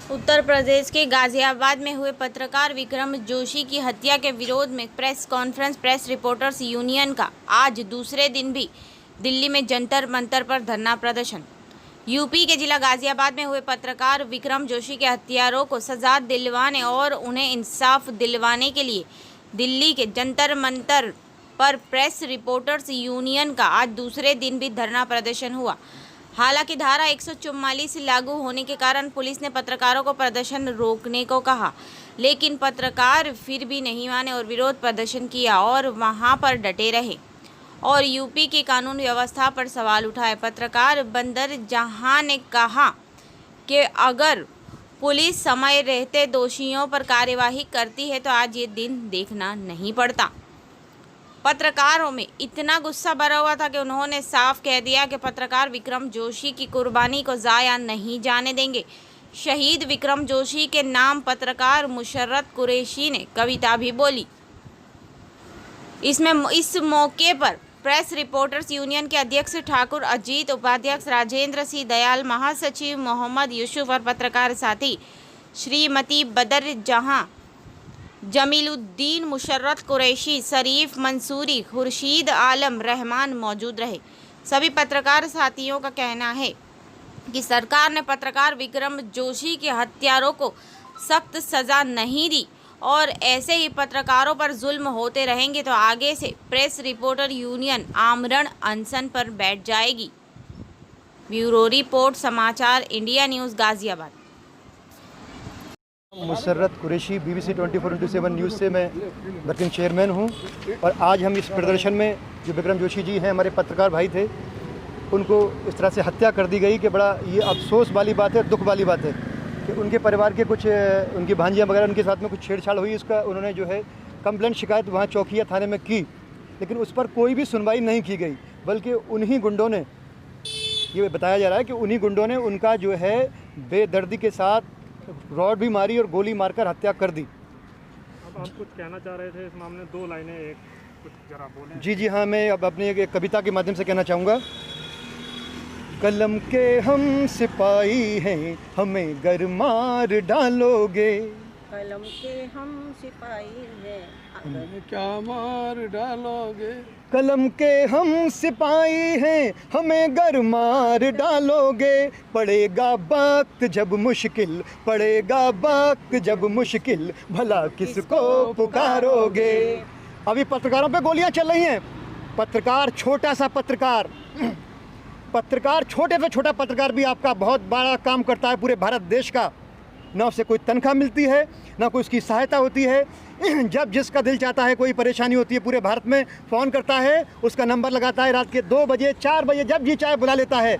उत्तर प्रदेश के गाजियाबाद में हुए पत्रकार विक्रम जोशी की हत्या के विरोध में press conference press reporters union का आज दूसरे दिन भी दिल्ली में जंतर मंतर पर धरना प्रदर्शन। यूपी के जिला गाजियाबाद में हुए पत्रकार विक्रम जोशी के हत्यारों को सजा दिलवाने और उन्हें इंसाफ दिलवाने के लिए दिल्ली के जंतर मंतर पर प्रेस रिपोर्टर्स यूनियन का आज दूसरे दिन भी धरना प्रदर्शन हुआ। हालांकि धारा 144 लागू होने के कारण पुलिस ने पत्रकारों को प्रदर्शन रोकने को कहा, लेकिन पत्रकार फिर भी नहीं माने और विरोध प्रदर्शन किया और वहां पर डटे रहे और यूपी की कानून व्यवस्था पर सवाल उठाए। पत्रकार बंदर जहां ने कहा कि अगर पुलिस समय रहते दोषियों पर कार्यवाही करती है तो आज ये दिन देखना नहीं पड़ता। पत्रकारों में इतना गुस्सा भरा हुआ था कि उन्होंने साफ कह दिया कि पत्रकार विक्रम जोशी की कुर्बानी को ज़ाया नहीं जाने देंगे। शहीद विक्रम जोशी के नाम पत्रकार मुशर्रत कुरैशी ने कविता भी बोली। इस मौके पर प्रेस रिपोर्टर्स यूनियन के अध्यक्ष ठाकुर अजीत, उपाध्यक्ष राजेंद्र सिंह दयाल, महासचिव मोहम्मद यूसुफ और पत्रकार साथी श्रीमती बदर जहां, जमीलुद्दीन, मुशर्रत कुरैशी, शरीफ मंसूरी, खुर्शीद आलम रहमान मौजूद रहे। सभी पत्रकार साथियों का कहना है कि सरकार ने पत्रकार विक्रम जोशी के हत्यारों को सख्त सज़ा नहीं दी और ऐसे ही पत्रकारों पर जुल्म होते रहेंगे तो आगे से प्रेस रिपोर्टर यूनियन आमरण अनशन पर बैठ जाएगी। ब्यूरो रिपोर्ट, समाचार India news, Ghaziabad. Musarrat Qureshi, BBC 24/7 news से मैं वर्किंग चेयरमैन हूं और आज हम इस प्रदर्शन में जो विक्रम जोशी जी हैं, हमारे पत्रकार भाई थे, उनको इस तरह से हत्या कर दी गई कि बड़ा ये अफसोस वाली बात है, दुख वाली बात है कि उनके परिवार के कुछ उनकी भांजियाँ वगैरह उनके साथ में कुछ छेड़छाड़ हुई। इसका उन्होंने जो है कंप्लेंट शिकायत वहाँ चौकिया थाने में की, लेकिन उस पर कोई भी सुनवाई नहीं की गई, बल्कि उन्हीं गुंडों ने, ये बताया जा रहा है कि उन्हीं गुंडों ने उनका जो है बेदर्दी के साथ रॉड भी मारी और गोली मारकर हत्या कर दी। अब आप कुछ कहना चाह रहे थे इस मामले में, 2 लाइनें एक कुछ जरा बोलें। जी हाँ, मैं अब अपनी एक कविता के माध्यम से कहना चाहूँगा। कलम के हम सिपाही हैं, हमें गर मार डालोगे, कलम के हम सिपाही हैं, हमें क्या मार डालोगे, कलम के हम सिपाही हैं, हमें गर मार डालोगे, पड़ेगा वक्त जब मुश्किल, पड़ेगा वक्त जब मुश्किल, भला किसको पुकारोगे। अभी पत्रकारों पे गोलियां चल रही हैं। पत्रकार, छोटा सा पत्रकार, छोटे से छोटा पत्रकार भी आपका बहुत बड़ा काम करता है पूरे भारत देश का। ना उससे कोई तनख्वाह मिलती है, ना कोई उसकी सहायता होती है। जब जिसका दिल चाहता है, कोई परेशानी होती है, पूरे भारत में फ़ोन करता है, उसका नंबर लगाता है, रात के 2 बजे 4 बजे जब जी चाहे बुला लेता है।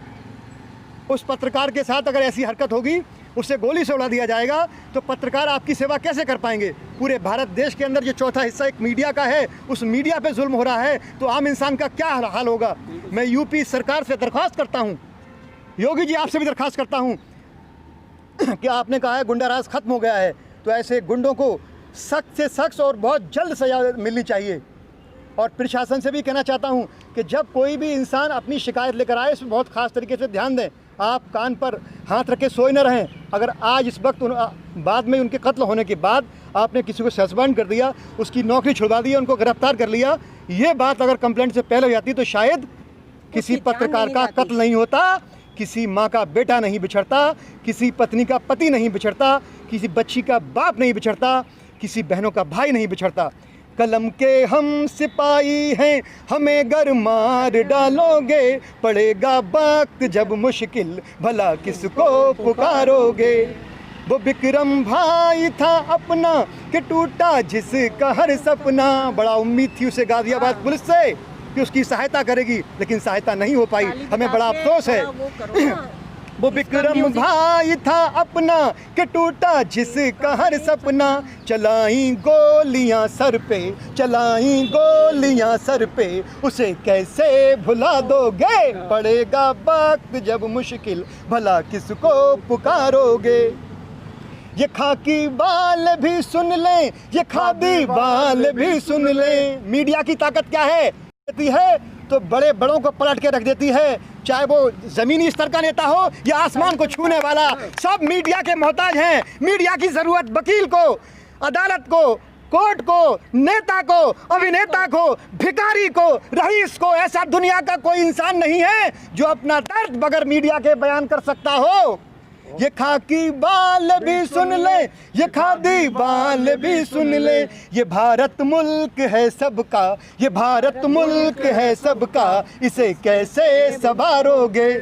उस पत्रकार के साथ अगर ऐसी हरकत होगी, उससे गोली से उड़ा दिया जाएगा, तो पत्रकार आपकी सेवा कैसे कर पाएंगे। पूरे भारत देश के अंदर जो चौथा हिस्सा एक मीडिया का है, उस मीडिया पे जुल्म हो रहा है, तो आम इंसान का क्या हाल होगा। मैं यूपी सरकार से दरख्वास्त करता हूँ, योगी जी आपसे भी दरख्वास्त करता हूँ कि आपने कहा है गुंडा राज खत्म हो गया है, तो ऐसे गुंडों को सख्त से सख्त और बहुत जल्द सजा मिलनी चाहिए। और प्रशासन से भी कहना चाहता हूं कि जब कोई भी इंसान अपनी शिकायत लेकर आए, इसमें बहुत ख़ास तरीके से ध्यान दें। आप कान पर हाथ रख के सोए न रहें। अगर आज इस वक्त बाद में उनके कत्ल होने के बाद आपने किसी को सस्पेंड कर दिया, उसकी नौकरी छुड़वा दी, उनको गिरफ्तार कर लिया, ये बात अगर कंप्लेंट से पहले हो जाती तो शायद किसी पत्रकार का कत्ल नहीं होता, किसी माँ का बेटा नहीं बिछड़ता, किसी पत्नी का पति नहीं बिछड़ता, किसी बच्ची का बाप नहीं बिछड़ता, किसी बहनों का भाई नहीं बिछड़ता। कलम के हम सिपाही हैं, हमें गर मार डालोगे, पड़ेगा वक्त जब मुश्किल, भला किसको पुकारोगे। वो विक्रम भाई था अपना कि टूटा जिसका हर सपना, बड़ा उम्मीद थी उसे गाजियाबाद पुलिस से कि उसकी सहायता करेगी, लेकिन सहायता नहीं हो पाई। हमें बड़ा अफसोस है। वो विक्रम भाई था अपना कि टूटा जिसका हर सपना, चलाई गोलियां सर पे, चलाई गोलियां सर पे, उसे कैसे भुला दोगे, पड़ेगा वक्त जब मुश्किल, भला किसको पुकारोगे। ये खाकी बाल भी सुन लें, ये खादी बाल भी सुन लें। मीडिया की ताकत क्या है? कहती है तो बड़े बड़ों को पलट के रख देती है, चाहे वो ज़मीनी स्तर का नेता हो या आसमान को छूने वाला। सब मीडिया के मोहताज हैं। मीडिया की ज़रूरत वकील को, अदालत को, कोर्ट को, नेता को, अभिनेता को, भिखारी को, रईस को, ऐसा दुनिया का कोई इंसान नहीं है जो अपना दर्द बगैर मीडिया के बयान कर सकता हो। ये खाकी बाल भी सुन ले, ये खादी बाल भी सुन ले, ये भारत मुल्क है सबका, ये भारत मुल्क है सबका, इसे कैसे संभालोगे,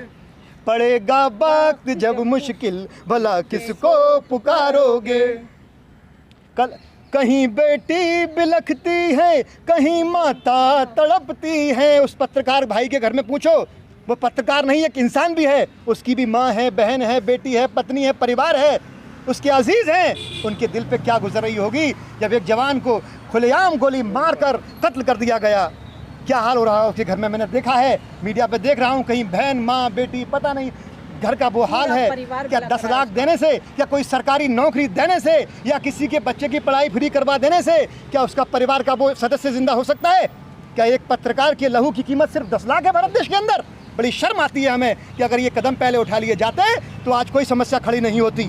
पड़ेगा वक्त जब मुश्किल, भला किसको पुकारोगे। कहीं बेटी बिलखती है, कहीं माता तड़पती है। उस पत्रकार भाई के घर में पूछो, वो पत्रकार नहीं, एक इंसान भी है, उसकी भी माँ है, बहन है, बेटी है, पत्नी है, परिवार है, उसके अजीज़ हैं। उनके दिल पे क्या गुजर रही होगी जब एक जवान को खुलेआम गोली मारकर कत्ल कर दिया गया। क्या हाल हो रहा है उसके घर में, मैंने देखा है, मीडिया पे देख रहा हूँ। कहीं बहन, माँ, बेटी, पता नहीं घर का वो हाल है। क्या 10 लाख देने से, क्या कोई सरकारी नौकरी देने से, या किसी के बच्चे की पढ़ाई फ्री करवा देने से क्या उसका परिवार का वो सदस्य जिंदा हो सकता है? क्या एक पत्रकार के लहू की कीमत सिर्फ 10 लाख है भारत देश के अंदर? बड़ी शर्म आती है हमें कि अगर ये कदम पहले उठा लिए जाते तो आज कोई समस्या खड़ी नहीं होती।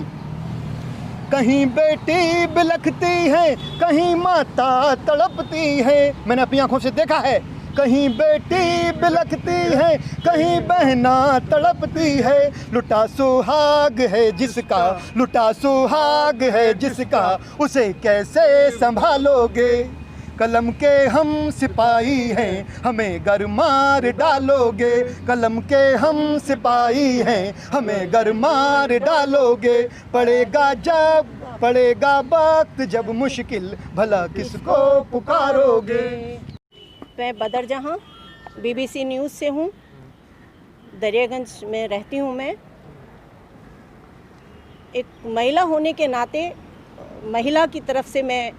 कहीं बेटी बिलखती है, कहीं माता तड़पती है, मैंने अपनी आंखों से देखा है। कहीं बेटी बिलखती है, कहीं बहना तड़पती है, लुटा सुहाग है जिसका, लुटा सुहाग है जिसका, उसे कैसे संभालोगे। कलम के हम सिपाही हैं, हमें गर मार डालोगे, कलम के हम सिपाही हैं, हमें गर मार डालोगे, पड़ेगा वक्त जब मुश्किल, भला किसको पुकारोगे। मैं बदर जहाँ BBC न्यूज़ से हूँ, दरियागंज में रहती हूँ। मैं एक महिला होने के नाते महिला की तरफ से मैं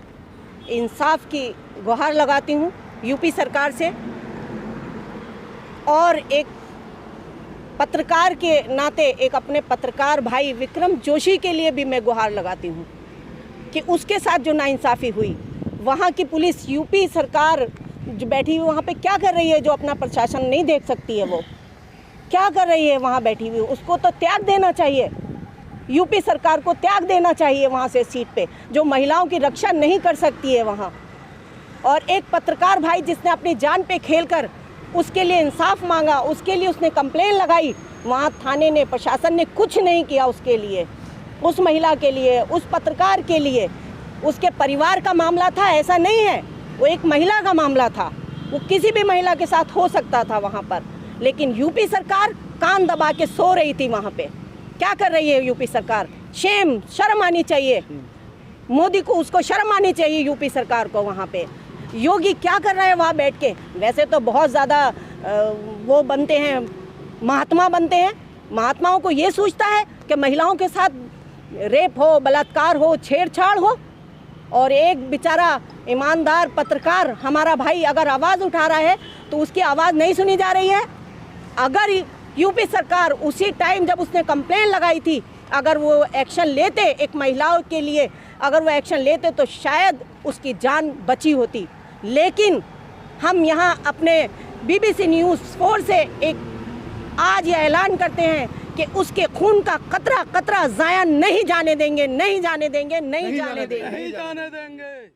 इंसाफ की गुहार लगाती हूँ यूपी सरकार से, और एक पत्रकार के नाते एक अपने पत्रकार भाई विक्रम जोशी के लिए भी मैं गुहार लगाती हूँ कि उसके साथ जो नाइंसाफ़ी हुई, वहाँ की पुलिस, यूपी सरकार जो बैठी हुई वहाँ पे क्या कर रही है, जो अपना प्रशासन नहीं देख सकती है, वो क्या कर रही है वहाँ बैठी हुई, उसको तो त्याग देना चाहिए। यूपी सरकार को त्याग देना चाहिए वहाँ से सीट पे, जो महिलाओं की रक्षा नहीं कर सकती है वहाँ। और एक पत्रकार भाई जिसने अपनी जान पे खेलकर उसके लिए इंसाफ मांगा, उसके लिए उसने कंप्लेन लगाई, वहाँ थाने ने, प्रशासन ने कुछ नहीं किया उसके लिए, उस महिला के लिए, उस पत्रकार के लिए। उसके परिवार का मामला था, ऐसा नहीं है, वो एक महिला का मामला था, वो किसी भी महिला के साथ हो सकता था वहाँ पर। लेकिन यूपी सरकार कान दबा के सो रही थी वहाँ पे। क्या कर रही है यूपी सरकार? शेम, शर्म आनी चाहिए मोदी को, उसको शर्म आनी चाहिए यूपी सरकार को। वहाँ पे योगी क्या कर रहा है वहाँ बैठ के? वैसे तो बहुत ज़्यादा वो बनते हैं, महात्मा बनते हैं। महात्माओं को ये सोचता है कि महिलाओं के साथ रेप हो, बलात्कार हो, छेड़छाड़ हो, और एक बेचारा ईमानदार पत्रकार हमारा भाई अगर आवाज़ उठा रहा है तो उसकी आवाज़ नहीं सुनी जा रही है। अगर यूपी सरकार उसी टाइम जब उसने कंप्लेन लगाई थी, अगर वो एक्शन लेते, एक महिलाओं के लिए अगर वो एक्शन लेते, तो शायद उसकी जान बची होती। लेकिन हम यहाँ अपने BBC न्यूज़ 4 से एक आज ये ऐलान करते हैं कि उसके खून का कतरा कतरा ज़ाया नहीं जाने देंगे, नहीं जाने देंगे, नहीं जाने देंगे।